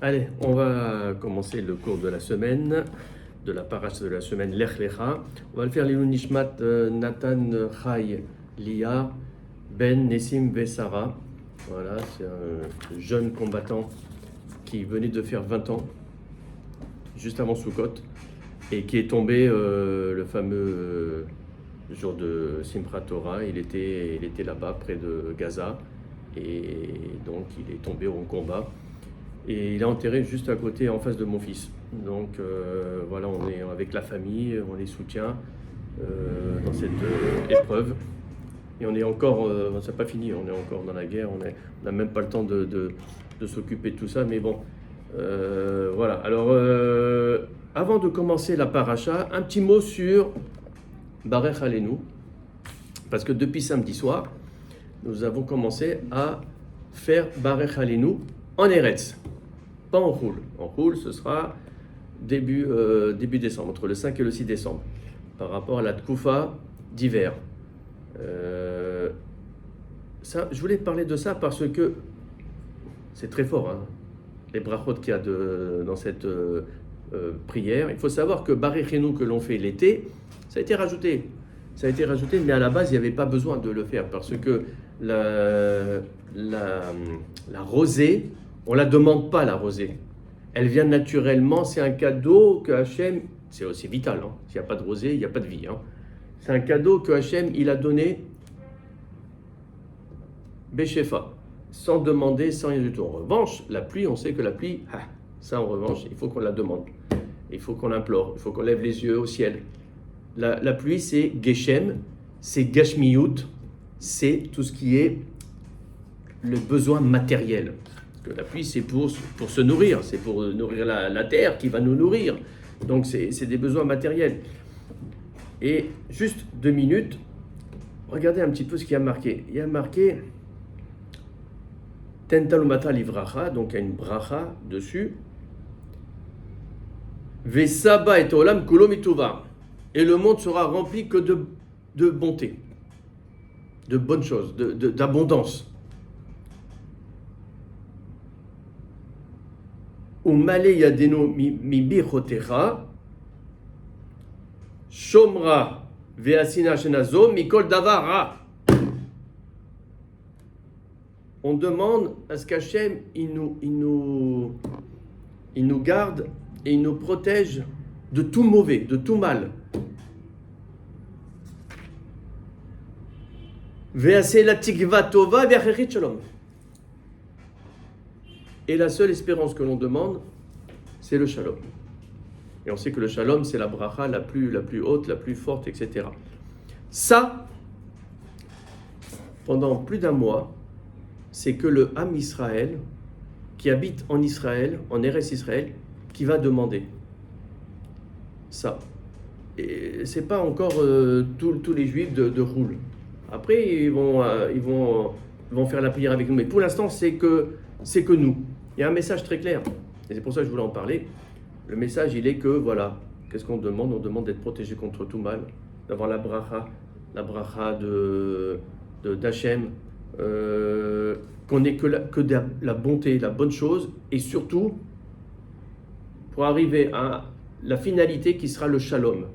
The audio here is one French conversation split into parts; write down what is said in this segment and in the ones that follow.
Allez, on va commencer le cours de la semaine, de la paracha de la semaine Lech Lecha. On va le faire l'Ilun Nishmat Nathan Chai Lia Ben Nessim Vesara. Voilà, c'est un jeune combattant qui venait de faire 20 ans, juste avant Sukkot, et qui est tombé le fameux jour de Simchat Torah. Il était là-bas, près de Gaza, et donc il est tombé au combat. Et il est enterré juste à côté, en face de mon fils. Donc voilà, on est avec la famille, on les soutient dans cette épreuve. Et on est encore, c'est pas fini, on est encore dans la guerre, on n'a même pas le temps de s'occuper de tout ça. Mais bon, voilà. Alors, avant de commencer la paracha, un petit mot sur Barech Aleinu. Parce que depuis samedi soir, nous avons commencé à faire Barech Aleinu en Eretz. Pas en Roule. En Roule, ce sera début décembre, entre le 5 et le 6 décembre, par rapport à la Tkoufa d'hiver. Ça, je voulais parler de ça parce que c'est très fort, hein, les brachot qu'il y a dans cette prière. Il faut savoir que Barech Aleinu que l'on fait l'été, ça a été rajouté. Ça a été rajouté, mais à la base, il n'y avait pas besoin de le faire parce que la rosée, on ne la demande pas, la rosée. Elle vient naturellement, c'est un cadeau que Hachem, c'est aussi vital, hein. S'il n'y a pas de rosée, il n'y a pas de vie, hein. C'est un cadeau que Hachem, il a donné Beshefa, sans demander, sans rien du tout. En revanche, la pluie, on sait que la pluie, ça en revanche, il faut qu'on la demande. Il faut qu'on l'implore, il faut qu'on lève les yeux au ciel. La pluie, c'est Geshem, c'est Gashmiyut, c'est tout ce qui est le besoin matériel. Parce que la pluie, c'est pour se nourrir, c'est pour nourrir la terre qui va nous nourrir. Donc, c'est des besoins matériels. Et juste 2 minutes, regardez un petit peu ce qu'il y a marqué. Il y a marqué Tentalumata livracha, donc il y a une bracha dessus. Vesaba et olam kulomituva. Et le monde sera rempli que de bonté, de bonnes choses, d'abondance. Umale yadenu mi bichotecha, shomra veasina shenazo mikol davara. On demande à ce qu'Hachem il nous garde et il nous protège de tout mauvais, de tout mal. Veasela tikva tova ve'acherit shalom. Et la seule espérance que l'on demande, c'est le shalom. Et on sait que le shalom, c'est la bracha la plus haute, la plus forte, etc. Ça, pendant plus d'un mois, c'est que le Ham Israël, qui habite en Israël, en Eretz Israël, qui va demander ça. Et c'est pas encore tous les juifs de Roule. Après, ils vont faire la prière avec nous. Mais pour l'instant, c'est que nous. Il y a un message très clair. Et c'est pour ça que je voulais en parler. Le message, il est que, voilà, qu'est-ce qu'on demande? On demande d'être protégé contre tout mal, d'avoir la bracha d'Hachem, qu'on n'ait que la bonté, la bonne chose, et surtout, pour arriver à la finalité qui sera le shalom.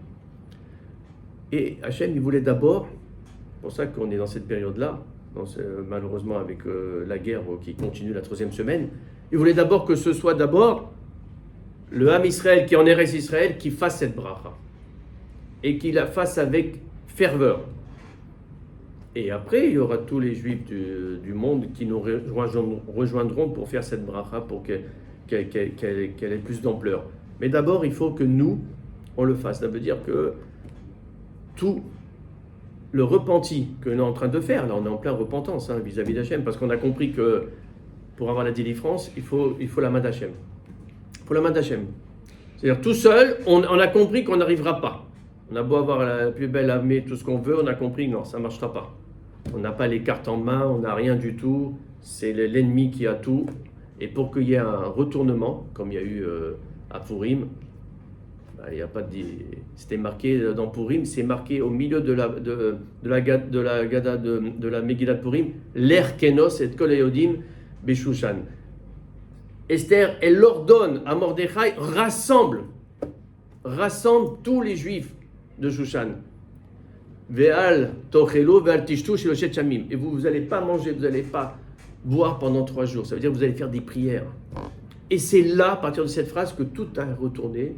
Et Hachem, il voulait d'abord, c'est pour ça qu'on est dans cette période-là, malheureusement avec la guerre qui continue la 3e semaine, il voulait d'abord que ce soit le Ham Israël qui en Eretz Israël qui fasse cette bracha et qu'il la fasse avec ferveur. Et après, il y aura tous les juifs du monde qui nous rejoindront pour faire cette bracha pour qu'elle ait plus d'ampleur. Mais d'abord, il faut que nous, on le fasse. Ça veut dire que tout le repenti que l'on est en train de faire, là on est en pleine repentance vis-à-vis d'Hachem, parce qu'on a compris que pour avoir la délivrance, il faut la main d'Hachem. Il faut la main d'Hachem. C'est-à-dire tout seul, on a compris qu'on n'arrivera pas. On a beau avoir la plus belle armée, tout ce qu'on veut, on a compris que non, ça ne marchera pas. On n'a pas les cartes en main, on n'a rien du tout, c'est l'ennemi qui a tout. Et pour qu'il y ait un retournement, comme il y a eu à Purim, il y a pas de, c'était marqué dans Purim, c'est marqué au milieu de la Gada de la Megillat Purim, l'Er Kenos et Kol Hayodim Beshushan. Esther, elle ordonne à Mordechai, rassemble tous les juifs de Shushan. Ve'al tochelo ve'al tishtu shiloshet shamim. Et vous n'allez pas manger, vous n'allez pas boire pendant 3 jours. Ça veut dire que vous allez faire des prières. Et c'est là, à partir de cette phrase, que tout a retourné.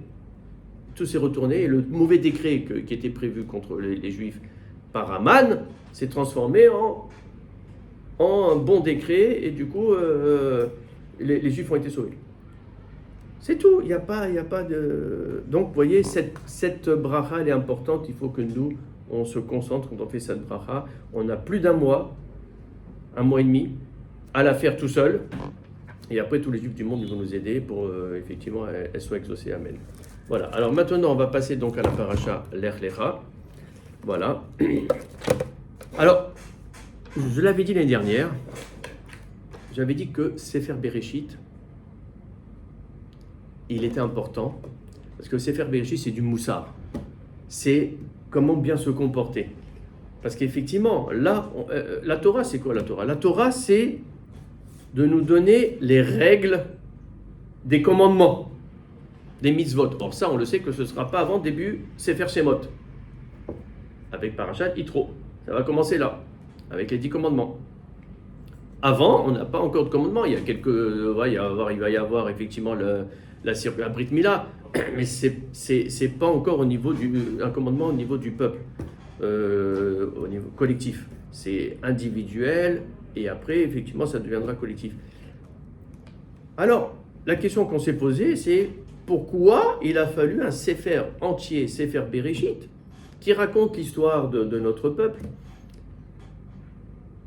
Tout s'est retourné. Et le mauvais décret qui était prévu contre les Juifs par Haman s'est transformé en un bon décret. Et du coup, les Juifs ont été sauvés. C'est tout. Il n'y a pas de... Donc, vous voyez, cette bracha, elle est importante. Il faut que nous, on se concentre quand on fait cette bracha. On a plus d'1 mois, 1 mois et demi, à la faire tout seul. Et après, tous les Juifs du monde ils vont nous aider pour, effectivement, elles soient exaucées. Amen. Voilà. Alors maintenant, on va passer donc à la paracha Lech Lecha. Voilà. Alors, je l'avais dit l'année dernière, j'avais dit que Sefer Bereshit, il était important, parce que Sefer Bereshit, c'est du moussar. C'est comment bien se comporter. Parce qu'effectivement, là, la Torah, c'est quoi la Torah? La Torah, c'est de nous donner les règles des commandements, des mitzvot. Or ça, on le sait que ce ne sera pas avant début Sefer Shemot, avec Parashat Yitro. Ça va commencer là, avec les 10 commandements. Avant, on n'a pas encore de commandements. Il y a il va y avoir effectivement la Brit Mila, mais c'est pas encore un commandement au niveau du peuple, au niveau collectif. C'est individuel. Et après, effectivement, ça deviendra collectif. Alors, la question qu'on s'est posée, c'est pourquoi il a fallu un Sefer entier, Sefer Bereshit, qui raconte l'histoire de notre peuple,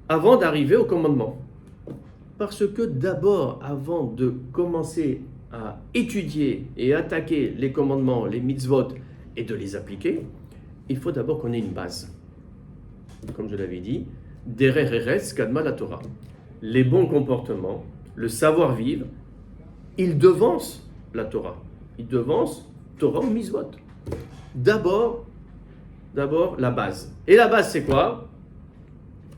avant d'arriver au commandement. Parce que d'abord, avant de commencer à étudier et attaquer les commandements, les mitzvot, et de les appliquer, il faut d'abord qu'on ait une base. Comme je l'avais dit, Derer Eretz Kadma la Torah. Les bons comportements, le savoir-vivre, ils devancent la Torah. Ils devancent Torah ou Mitzvot. D'abord, la base. Et la base, c'est quoi?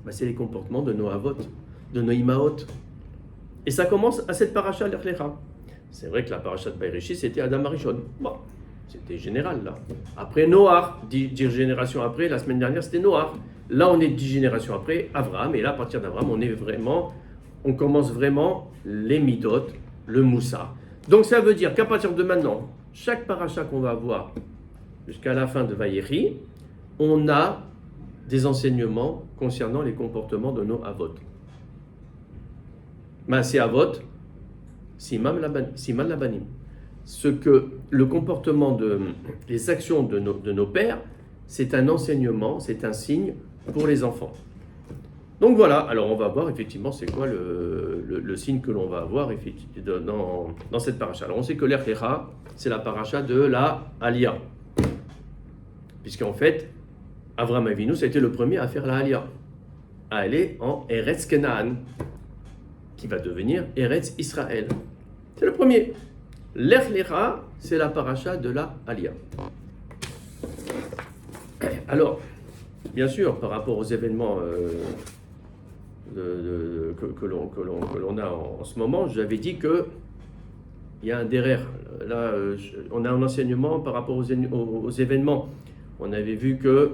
C'est les comportements de nos avot, de nos imaot. Et ça commence à cette paracha Lech Lecha. C'est vrai que la paracha de Bereshit, c'était Adam Arishon. Bon, c'était général, là. Après Noach, 10 générations après, la semaine dernière, c'était Noach. Là, on est 10 générations après, Avraham, et là, à partir d'Avraham, on commence vraiment les midot, le moussa. Donc, ça veut dire qu'à partir de maintenant, chaque paracha qu'on va avoir jusqu'à la fin de Vayechi, on a des enseignements concernant les comportements de nos avot. C'est avot, siman labanim. Ce que le comportement les actions de nos pères, c'est un enseignement, c'est un signe pour les enfants. Donc voilà, alors on va voir effectivement c'est quoi le signe que l'on va avoir dans cette paracha. Alors on sait que Lech Lecha, c'est la paracha de la Aliyah. Puisqu'en fait, Avraham Avinu, ça a été le premier à faire la Aliyah, à aller en Eretz Kenaan, qui va devenir Eretz Israël. C'est le premier. Lech Lecha, c'est la paracha de la Aliyah. Alors, bien sûr, par rapport aux événements que l'on a en ce moment, j'avais dit qu'il y a un derrière. Là, on a un enseignement par rapport aux événements. On avait vu que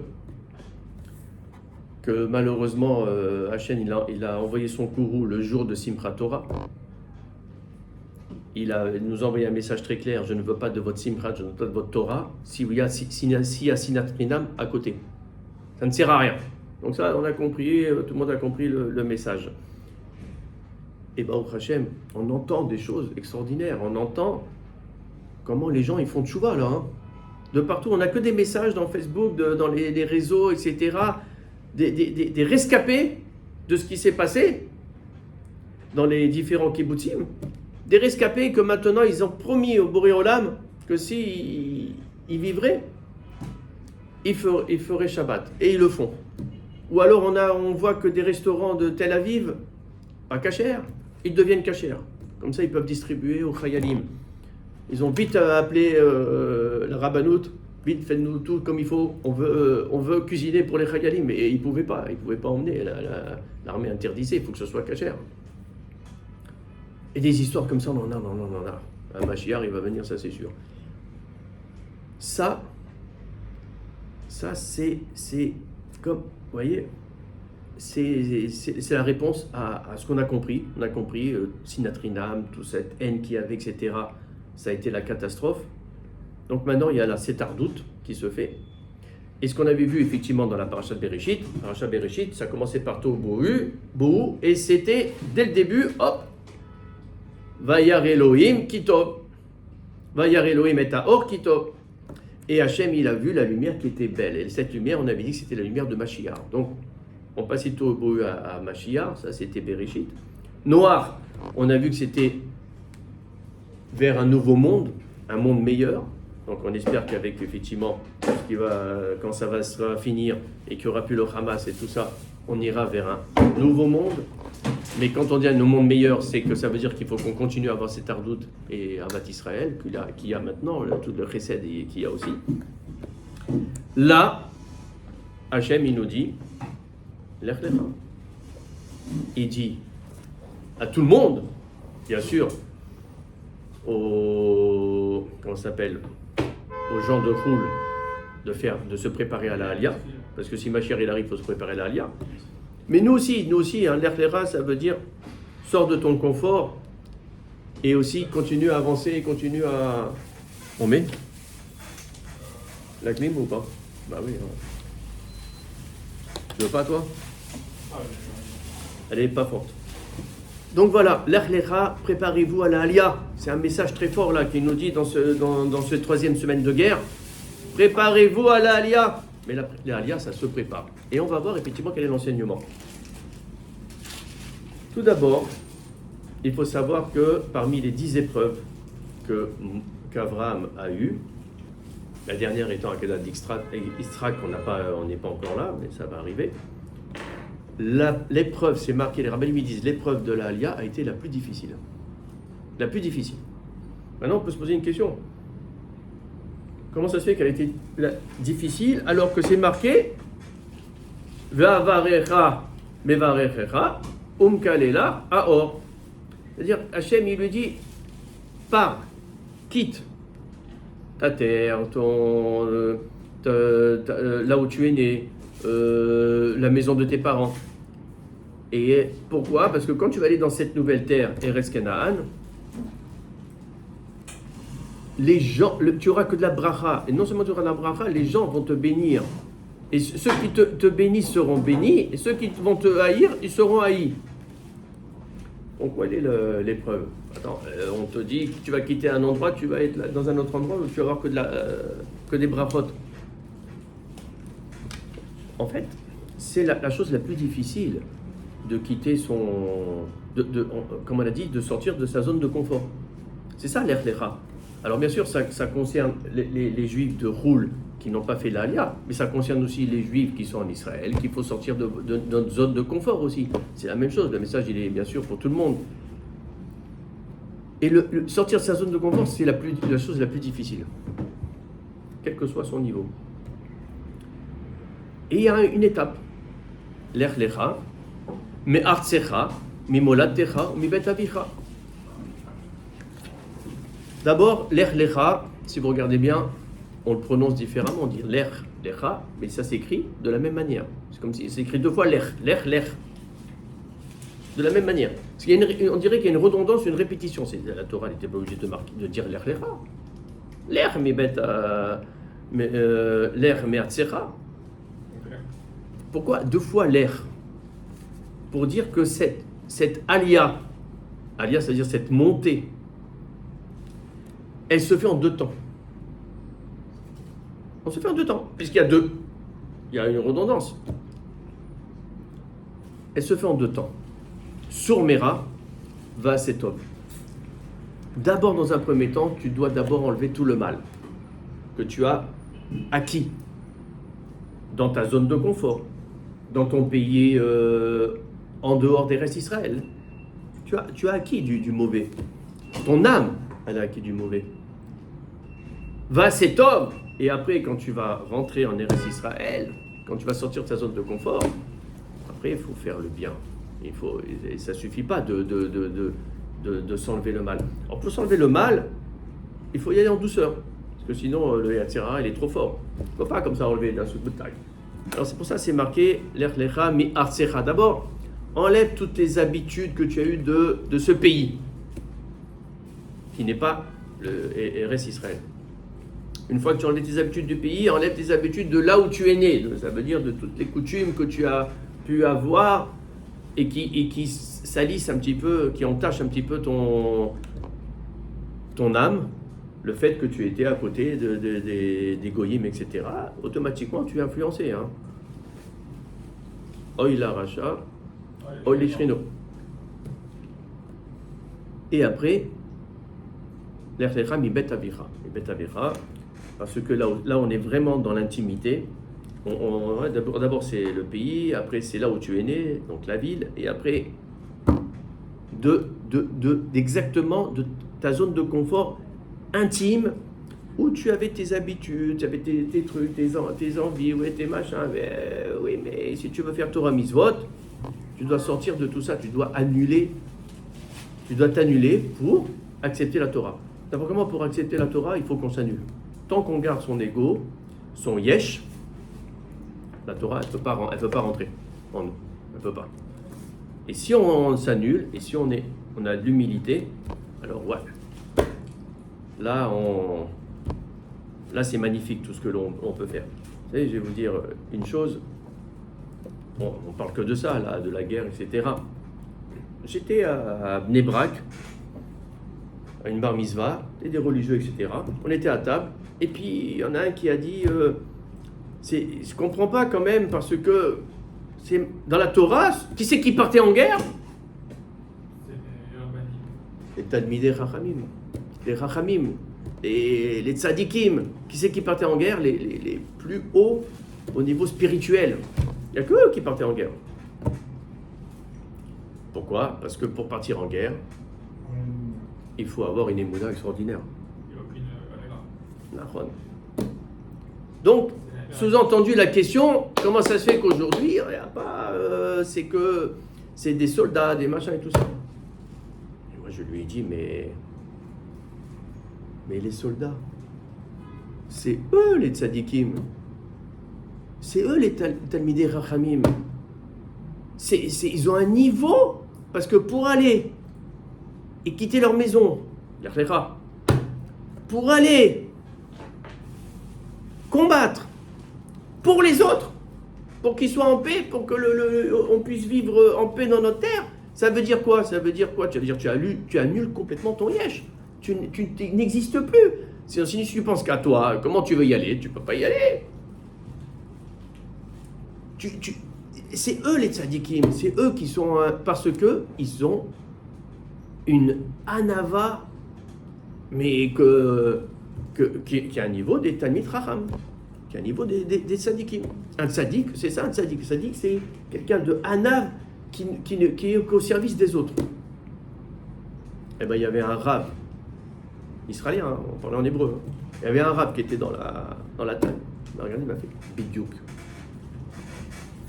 malheureusement, Hachem, il a envoyé son courroux le jour de Simchat Torah. Il nous a envoyé un message très clair: je ne veux pas de votre Simchat, je ne veux pas de votre Torah, s'il y a Sinat Chinam à côté. Ça ne sert à rien. Donc ça, on a compris, tout le monde a compris le message. Et Baruch Hashem, on entend des choses extraordinaires. On entend comment les gens ils font tchouva là. De partout, on n'a que des messages dans Facebook, dans les réseaux, etc. Des rescapés de ce qui s'est passé dans les différents kibbutzim. Des rescapés que maintenant ils ont promis au Boré Olam que si ils vivraient, ils feraient Shabbat. Et ils le font. Ou alors on voit que des restaurants de Tel Aviv, pas kasher, ils deviennent kasher. Comme ça, ils peuvent distribuer aux Chayalim. Ils ont vite appelé la Rabbanout, vite faites-nous tout comme il faut. On veut cuisiner pour les Chayalim, mais ils ne pouvaient pas emmener. L'armée interdisait, il faut que ce soit kasher. Et des histoires comme ça, non. Un Mashiach, il va venir, ça c'est sûr. Ça c'est comme, vous voyez, c'est la réponse à ce qu'on a compris. On a compris, Sinatrinam, toute cette haine qu'il y avait, etc. Ça a été la catastrophe. Donc maintenant, il y a la Setardout qui se fait. Et ce qu'on avait vu effectivement dans la Parashat Bereshit, ça commençait par Tohu Bohu, et c'était dès le début, hop, Vayar Elohim Kitov, Vayar Elohim et Or Kitov. Et Hachem, il a vu la lumière qui était belle. Et cette lumière, on avait dit que c'était la lumière de Mashiach. Donc, on passait Tohu Bohu à Mashiach, ça c'était Bereshit. Noir, on a vu que c'était vers un nouveau monde, un monde meilleur. Donc on espère qu'avec effectivement, quand ça va se finir et qu'il n'y aura plus le Hamas et tout ça, on ira vers un nouveau monde. Mais quand on dit un monde meilleur, c'est que ça veut dire qu'il faut qu'on continue à avoir cette ardoute et Avat Israël qu'il y a maintenant, tout le chesed qu'il y a aussi. Là, Hachem, il nous dit, Lech Lecha. Il dit à tout le monde, bien sûr, comment ça s'appelle, aux gens de Houl de se préparer à la Aliyah, parce que si Mashiach il arrive, il faut se préparer à la Aliyah. Mais nous aussi, Lech Lecha, ça veut dire sors de ton confort et aussi continue à avancer, continue à... On met la clim ou pas? Bah oui. Tu veux pas toi? Elle est pas forte. Donc voilà, Lech Lecha, préparez-vous à la Aliyah. C'est un message très fort là qui nous dit dans cette troisième semaine de guerre. Préparez-vous à la Aliyah. Mais la Aliyah, ça se prépare. Et on va voir effectivement quel est l'enseignement. Tout d'abord, il faut savoir que parmi les 10 épreuves qu'Abraham a eues, la dernière étant Akedat d'Istrak, on n'est pas encore là, mais ça va arriver. L'épreuve, c'est marqué, les rabbins lui disent, l'épreuve de la Aliyah a été la plus difficile. La plus difficile. Maintenant, on peut se poser une question. Comment ça se fait qu'elle a été difficile alors que c'est marqué Va'avarecha mevarechecha umkalela aor. C'est-à-dire, Hachem, il lui dit pars, quitte ta terre, là où tu es né, la maison de tes parents. Et pourquoi? Parce que quand tu vas aller dans cette nouvelle terre, Eretz Canaan, les gens, tu auras que de la bracha. Et non seulement tu auras de la bracha, les gens vont te bénir. Et ceux qui te bénissent seront bénis, et ceux qui vont te haïr, ils seront haïs. Donc, quelle est l'épreuve? Attends, on te dit que tu vas quitter un endroit, tu vas être là, dans un autre endroit où tu vas avoir que des brachot. En fait, c'est la chose la plus difficile de quitter comme on a dit, de sortir de sa zone de confort. C'est ça Lech Lecha. Alors bien sûr, ça concerne les juifs de Houl qui n'ont pas fait l'Aliyah, mais ça concerne aussi les juifs qui sont en Israël, qu'il faut sortir de notre zone de confort aussi. C'est la même chose, le message il est bien sûr pour tout le monde. Et sortir de sa zone de confort, c'est la chose la plus difficile, quel que soit son niveau. Et il y a une étape, Lech Lecha, me'artsecha, mimolatecha, mibet avicha. D'abord, Lech Lecha, si vous regardez bien, on le prononce différemment, on dit Lech Lecha, mais ça s'écrit de la même manière. C'est comme si c'est écrit deux fois Lech, Lech, Lech. De la même manière. Parce on dirait qu'il y a une redondance, une répétition. La Torah n'était pas obligée de dire Lech Lecha. Lech, Lech, me'artsecha. Pourquoi deux fois Lech? Pour dire que cette Aliyah, c'est-à-dire cette montée, elle se fait en deux temps. On se fait en deux temps, puisqu'il y a deux. Il y a une redondance. Elle se fait en deux temps. Surmera va Setov. D'abord, dans un premier temps, tu dois d'abord enlever tout le mal que tu as acquis dans ta zone de confort, dans ton pays en dehors des restes d'Israël. Tu as acquis du mauvais. Ton âme, elle a acquis du mauvais. Va Setov. Et après, quand tu vas rentrer en Eretz Israël, quand tu vas sortir de ta zone de confort, après, il faut faire le bien. Ça ne suffit pas de s'enlever le mal. Alors pour s'enlever le mal, il faut y aller en douceur. Parce que sinon, le Yatsira, il est trop fort. Il ne faut pas comme ça enlever d'un coup de taille. Alors c'est pour ça que c'est marqué l'Erlecha mi artsecha. D'abord, enlève toutes les habitudes que tu as eues de ce pays, qui n'est pas le Eretz Israël. Une fois que tu enlèves tes habitudes du pays, enlève tes habitudes de là où tu es né. Ça veut dire de toutes les coutumes que tu as pu avoir et qui salissent un petit peu, qui entachent un petit peu ton âme. Le fait que tu étais à côté des goyim, etc., automatiquement tu es influencé. Oy la racha, oy les shrino. Et après, l'erlecha mi bet avira. Parce que là on est vraiment dans l'intimité. D'abord c'est le pays, après c'est là où tu es né, donc la ville, et après exactement de ta zone de confort intime où tu avais tes habitudes, tu avais tes trucs, tes envies, ouais, tes machins. Oui, mais si tu veux faire Torah Mitzvot, tu dois sortir de tout ça, tu dois t'annuler pour accepter la Torah. D'abord, comment pour accepter la Torah, il faut qu'on s'annule. Tant qu'on garde son ego, son yesh, la Torah, elle ne peut pas rentrer en nous. Elle ne peut pas. Et si on s'annule, et si on a de l'humilité, alors ouais. Là, c'est magnifique tout ce que l'on peut faire. Vous savez, je vais vous dire une chose. Bon, on parle que de ça, là, de la guerre, etc. J'étais à Bnei Brak, à une bar mitzvah, et des religieux, etc. On était à table, et puis il y en a un qui a dit je ne comprends pas quand même, parce que c'est dans la Torah, qui c'est qui partait en guerre? Les Talmidei Chachamim. Les Rachamim, les Tzadikim, qui c'est qui partaient en guerre, les plus hauts au niveau spirituel. Il n'y a que eux qui partaient en guerre. Pourquoi? Parce que pour partir en guerre, il faut avoir une émouna extraordinaire. Donc, sous-entendu la question, comment ça se fait qu'aujourd'hui, il n'y a pas, c'est des soldats, des machins et tout ça. Et moi je lui ai dit, mais les soldats, c'est eux les tzadikim. C'est eux les Talmidei Rachamim. Ils ont un niveau, parce que pour aller et quitter leur maison, pour aller combattre pour les autres, pour qu'ils soient en paix, pour que on puisse vivre en paix dans notre terre, ça veut dire quoi? Ça veut dire quoi? Ça veut dire que tu annules complètement ton yesh. Tu n'existes plus. Si tu penses qu'à toi, comment tu veux y aller? Tu ne peux pas y aller. C'est eux les tzadikim, c'est eux qui sont... parce qu'ils ont une anava, mais qui a un niveau des Talmid Chacham, qui a un niveau des tzadikim. Un tzadik, c'est ça un tzadik. Un tzadik, c'est quelqu'un de anav qui est au service des autres. Eh bien, il y avait un rab israélien, on parlait en hébreu. Il y avait un arabe qui était dans la table. Il m'a regardé, il m'a fait bidiouk.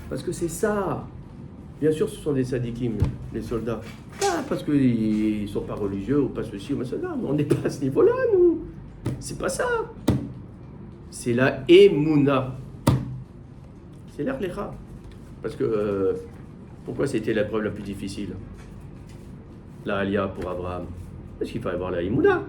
Parce que c'est ça. Bien sûr, ce sont des sadikim, les soldats. Pas parce qu'ils ne sont pas religieux ou pas ceci ou pas cela. On n'est pas à ce niveau-là, nous. C'est pas ça. C'est la émouna. C'est l'erlecha. Parce que, pourquoi c'était l'épreuve la plus difficile? La alia pour Abraham. Parce qu'il fallait avoir la émouna.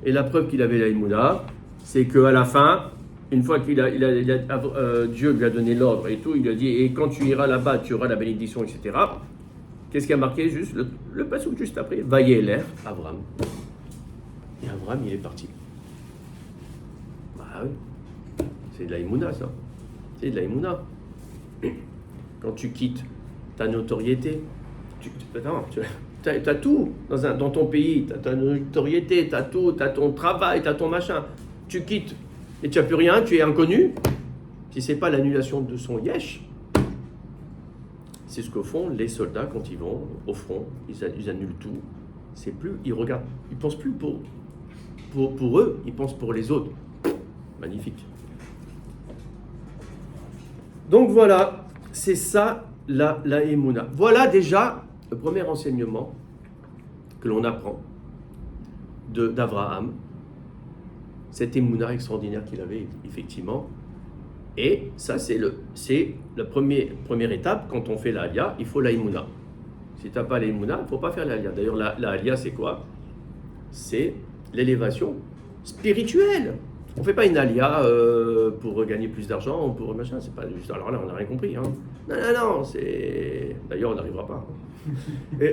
Et la preuve qu'il avait la émouna, c'est qu'à la fin, une fois qu'il Dieu lui a donné l'ordre et tout, il lui a dit, et quand tu iras là-bas, tu auras la bénédiction, etc. Qu'est-ce qui a marqué juste le passage juste après? Vayeler, Abraham. Et Abraham, il est parti. Bah oui. C'est de la émouna, ça. C'est de la émouna. Quand tu quittes ta notoriété, tu as tout dans ton pays, tu as ta notoriété, tu as tout, tu as ton travail, tu as ton machin. Tu quittes et tu n'as plus rien, tu es inconnu. Si ce n'est pas l'annulation de son yesh, c'est ce que font les soldats quand ils vont au front. Ils annulent tout. C'est plus, ils regardent, ils ne pensent plus pour eux, ils pensent pour les autres. Magnifique. Donc voilà, c'est ça la émouna. Voilà déjà le premier enseignement que l'on apprend d'Abraham, cette émouna extraordinaire qu'il avait, effectivement. Et ça, c'est la première étape. Quand on fait la Aliyah, il faut la émouna. Si tu n'as pas l'émouna, il ne faut pas faire la Aliyah. D'ailleurs, la Aliyah, c'est quoi? C'est l'élévation spirituelle. On ne fait pas une Aliyah pour gagner plus d'argent, pour machin, c'est pas juste. Alors là, on n'a rien compris. Hein. Non, c'est. D'ailleurs, on n'arrivera pas.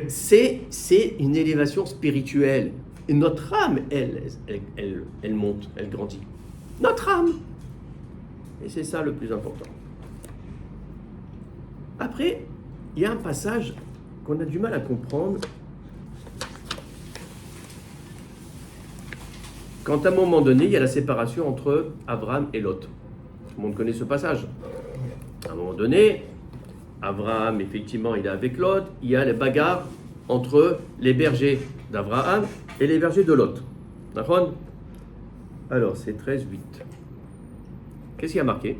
C'est une élévation spirituelle. Et notre âme, elle monte, elle grandit. Notre âme. Et c'est ça le plus important. Après, il y a un passage qu'on a du mal à comprendre. Quand à un moment donné, il y a la séparation entre Abraham et Lot. Tout le monde connaît ce passage. À un moment donné, Abraham, effectivement, il est avec Lot. Il y a les bagarres entre les bergers d'Abraham et les bergers de Lot. D'accord? Alors, c'est 13, 8. Qu'est-ce qu'il y a marqué?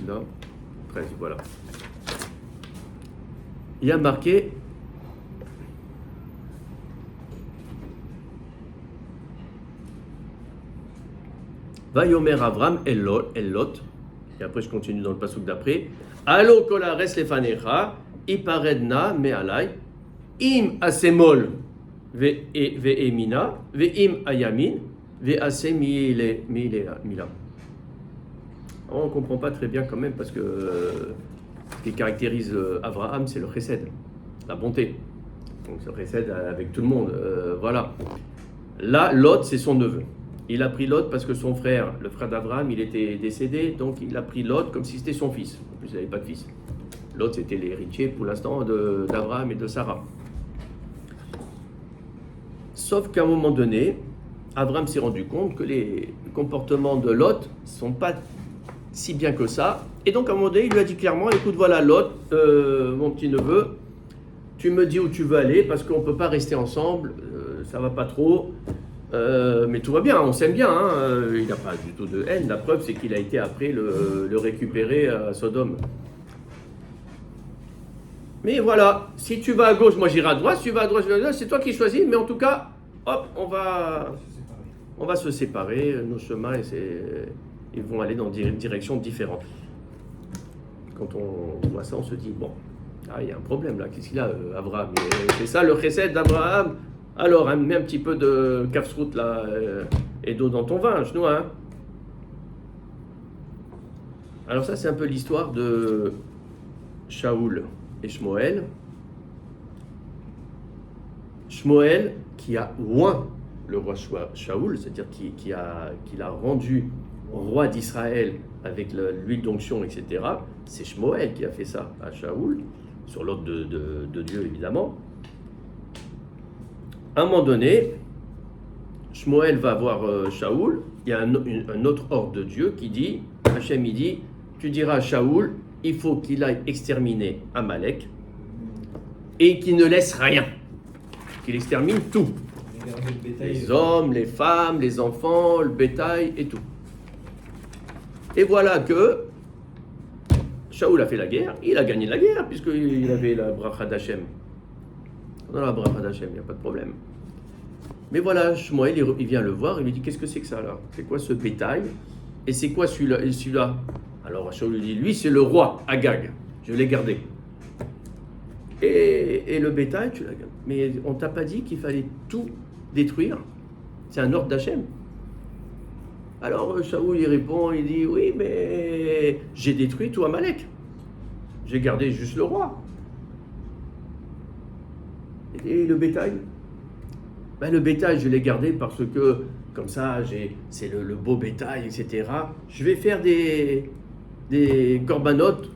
Là. 13, voilà. Il y a marqué Vayomer Avram el Lot, et après je continue dans le pasuk d'après. Allo kol haaretz lefanecha, iparedna me'alai, im asemol ve'emina, ve'im ayamin, ve'ase mila. On ne comprend pas très bien quand même parce que ce qui caractérise Abraham, c'est le chesed, la bonté. Donc c'est le chesed avec tout le monde. Voilà. Là, Lot, c'est son neveu. Il a pris Lot parce que son frère, le frère d'Abraham, il était décédé, donc il a pris Lot comme si c'était son fils. En plus, il n'avait pas de fils. Lot, c'était l'héritier pour l'instant d'Abraham et de Sarah. Sauf qu'à un moment donné, Abraham s'est rendu compte que les comportements de Lot ne sont pas si bien que ça. Et donc à un moment donné, il lui a dit clairement, écoute, voilà Lot, mon petit neveu, tu me dis où tu veux aller parce qu'on ne peut pas rester ensemble, ça va pas trop. Mais tout va bien, on s'aime bien, hein. Il n'a pas du tout de haine. La preuve, c'est qu'il a été après le récupérer à Sodome. Mais voilà, si tu vas à gauche, moi j'irai à droite, si tu vas à droite, c'est toi qui choisis, mais en tout cas, hop, on va se séparer, nos chemins, ils vont aller dans des directions différentes. Quand on voit ça, on se dit, bon, il y a un problème là, qu'est-ce qu'il a, Abraham? C'est ça le chesed d'Abraham? Alors, mets un petit peu de kafsrout là et d'eau dans ton vin, genou, hein. Alors ça, c'est un peu l'histoire de Shaoul et Shmoël. Shmoël qui a oint le roi Shaoul, c'est-à-dire qui l'a rendu roi d'Israël avec l'huile d'onction, etc. C'est Shmoël qui a fait ça à Shaoul, sur l'ordre de Dieu évidemment. À un moment donné, Shmoël va voir Shaoul, il y a un autre ordre de Dieu qui dit, Hachem il dit, tu diras à Shaoul, il faut qu'il aille exterminer Amalek et qu'il ne laisse rien, qu'il extermine tout, les hommes, les femmes, les enfants, le bétail et tout. Et voilà que Shaoul a fait la guerre, il a gagné la guerre puisqu'il avait la bracha d'Hachem. Dans la bracha d'Hachem, il n'y a pas de problème. Mais voilà, Shmuel, il vient le voir, il lui dit, qu'est-ce que c'est que ça là? C'est quoi ce bétail? Et c'est quoi celui-là? Alors Shaoul lui dit, lui c'est le roi, Agag, je l'ai gardé. Et le bétail, tu l'as gardé. Mais on t'a pas dit qu'il fallait tout détruire? C'est un ordre d'Hachem. Alors Shaoul il répond, il dit, oui mais j'ai détruit tout Amalek. J'ai gardé juste le roi. Et le bétail? Le bétail, je l'ai gardé parce que, comme ça, c'est le beau bétail, etc. Je vais faire des corbanotes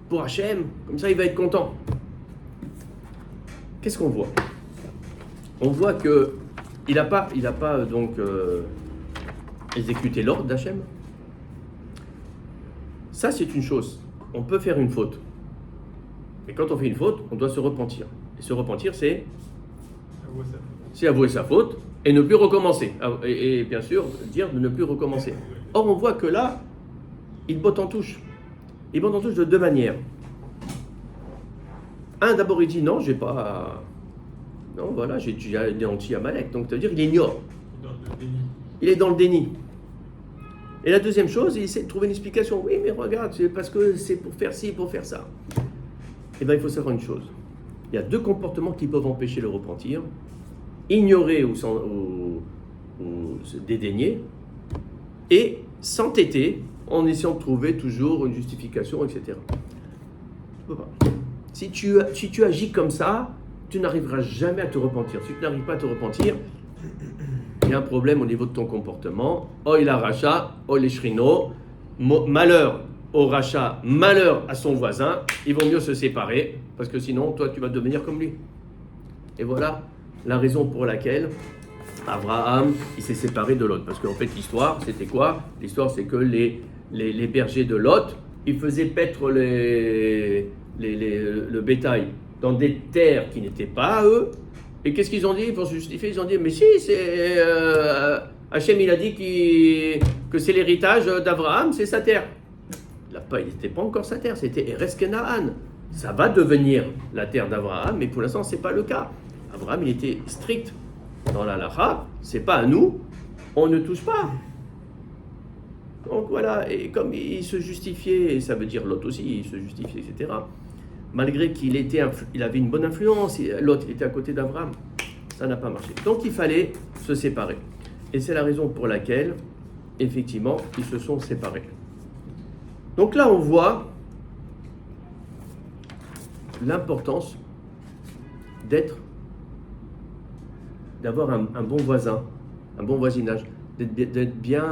pour Hachem, comme ça il va être content. Qu'est-ce qu'on voit? On voit qu'il n'a pas donc exécuté l'ordre d'Hachem. Ça, c'est une chose. On peut faire une faute. Et quand on fait une faute, on doit se repentir. Et se repentir, c'est avouer sa faute et ne plus recommencer. Et bien sûr, dire de ne plus recommencer. Or, on voit que là, il botte en touche. Il botte en touche de deux manières. D'abord, il dit non, j'ai pas. Non, voilà, j'ai déjà anéanti Amalek. Donc, ça veut dire qu'il ignore. Il est dans le déni. Et la deuxième chose, il essaie de trouver une explication. Oui, mais regarde, c'est parce que c'est pour faire ci, pour faire ça. Eh bien, il faut savoir une chose. Il y a deux comportements qui peuvent empêcher le repentir. Ignorer ou se dédaigner. Et s'entêter en essayant de trouver toujours une justification, etc. Tu peux pas. Si tu agis comme ça, tu n'arriveras jamais à te repentir. Si tu n'arrives pas à te repentir, il y a un problème au niveau de ton comportement. Oh, il a rachat, oh, les shrino, malheur au rachat, malheur à son voisin, il vaut mieux se séparer, parce que sinon, toi, tu vas devenir comme lui. Et voilà la raison pour laquelle Abraham, il s'est séparé de Lot. Parce qu'en fait, l'histoire, c'était quoi? L'histoire, c'est que les bergers de Lot, ils faisaient paître le bétail dans des terres qui n'étaient pas à eux. Et qu'est-ce qu'ils ont dit pour se justifier? Ils ont dit, mais si, c'est Hachem, il a dit que c'est l'héritage d'Abraham, c'est sa terre. Il n'était pas encore sa terre, c'était Eretz Kenaan. Ça va devenir la terre d'Abraham, mais pour l'instant, ce n'est pas le cas. Abraham, il était strict dans la halakha, c'est pas à nous, on ne touche pas. Donc voilà, et comme il se justifiait, et ça veut dire Lot aussi, il se justifiait, etc. Malgré qu'il avait une bonne influence, l'autre était à côté d'Abraham, ça n'a pas marché. Donc il fallait se séparer. Et c'est la raison pour laquelle, effectivement, ils se sont séparés. Donc là, on voit l'importance d'avoir un bon voisin, un bon voisinage, d'être bien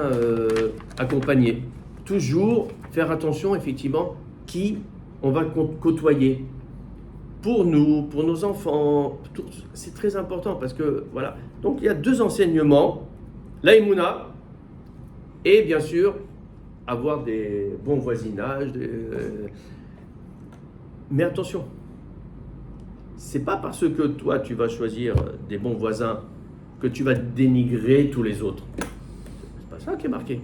accompagné. Toujours faire attention, effectivement, qui on va côtoyer. Pour nous, pour nos enfants, c'est très important parce que, voilà. Donc, il y a deux enseignements, l'aïmouna et, bien sûr, avoir des bons voisinages. Mais attention, c'est pas parce que toi, tu vas choisir des bons voisins que tu vas dénigrer tous les autres. C'est pas ça qui est marqué.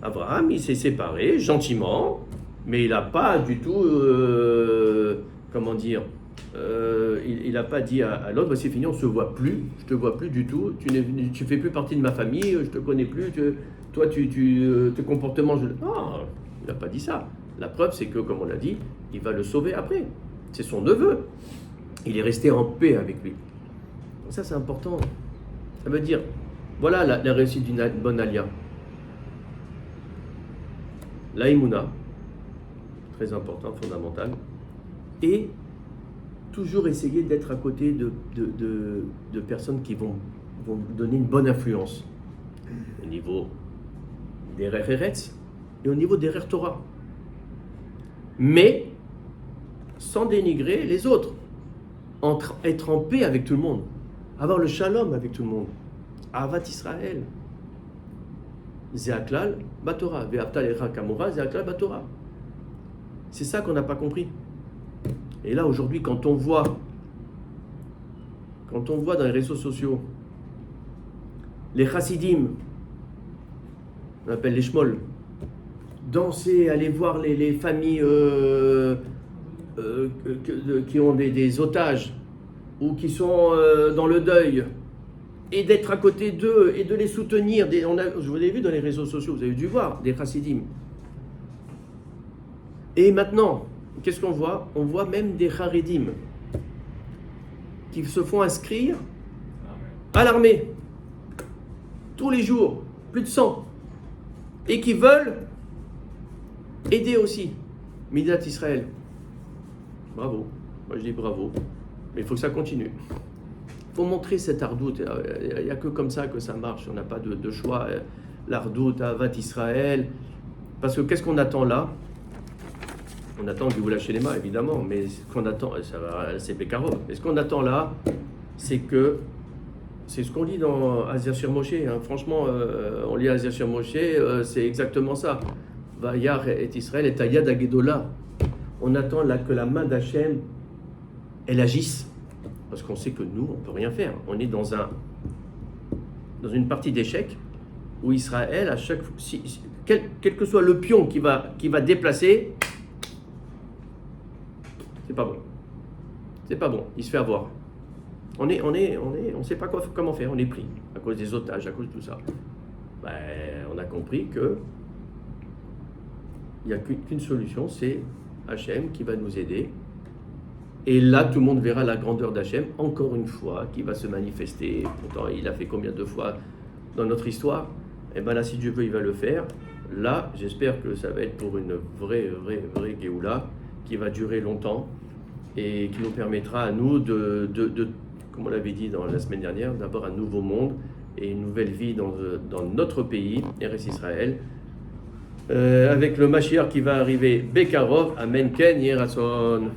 Abraham, il s'est séparé gentiment, mais il n'a pas du tout, comment dire, il n'a pas dit à l'autre, bah, c'est fini, on ne se voit plus, je ne te vois plus du tout, tu ne fais plus partie de ma famille, je ne te connais plus, toi, tes comportements, non, il n'a pas dit ça. La preuve, c'est que, comme on l'a dit, il va le sauver après. C'est son neveu. Il est resté en paix avec lui. Donc ça, c'est important. Ça veut dire, voilà la réussite d'une bonne alia. L'aïmouna, très important, fondamental, et toujours essayer d'être à côté de personnes qui vont donner une bonne influence au niveau des Rer Eretz et au niveau des Rer Torah. Mais sans dénigrer les autres, être en paix avec tout le monde, avoir le shalom avec tout le monde, Ahavat Israël. Zeaklal Batora, Ve'afta lecha kamora, Zeaklal Batora. C'est ça qu'on n'a pas compris. Et là, aujourd'hui, quand on voit dans les réseaux sociaux les chassidim, on appelle les shmol, danser, aller voir les familles qui ont des otages ou qui sont dans le deuil, et d'être à côté d'eux et de les soutenir. Je vous l'ai vu dans les réseaux sociaux, vous avez dû voir des chassidim. Et maintenant, qu'est-ce qu'on voit? On voit même des charedim qui se font inscrire à l'armée tous les jours, plus de 100, et qui veulent aider aussi Midat Israël. Bravo, moi je dis bravo, mais il faut que ça continue. Il faut montrer cette ardoute, il n'y a que comme ça que ça marche, on n'a pas de choix. L'ardoute, Ahavat Israël, parce que qu'est-ce qu'on attend là? On attend que vous lâchez les mains, évidemment, mais ce qu'on attend, c'est Bekarov. Mais ce qu'on attend là, c'est ce qu'on lit dans Azir Shir Moshe. Hein. Franchement, on lit Azir Shir Moshe, c'est exactement ça. Vayar et Israël et Ayad Agedola. On attend là que la main d'Hachem, elle agisse. Parce qu'on sait que nous, on ne peut rien faire. On est dans une partie d'échec où Israël, à chaque fois, quel que soit le pion qui va déplacer, C'est pas bon. C'est pas bon. Il se fait avoir. On sait pas comment faire. On est pris à cause des otages, à cause de tout ça. Ben, on a compris que il n'y a qu'une solution, c'est Hachem qui va nous aider. Et là, tout le monde verra la grandeur d'Hachem, encore une fois, qui va se manifester. Pourtant, il a fait combien de fois dans notre histoire? Et bien là, si Dieu veut, il va le faire. Là, j'espère que ça va être pour une vraie Géoula qui va durer longtemps et qui nous permettra à nous comme on l'avait dit dans la semaine dernière, d'avoir un nouveau monde et une nouvelle vie dans notre pays, Eretz Israël, avec le Mashiach qui va arriver, Bekarov, Amen Ken Yerason.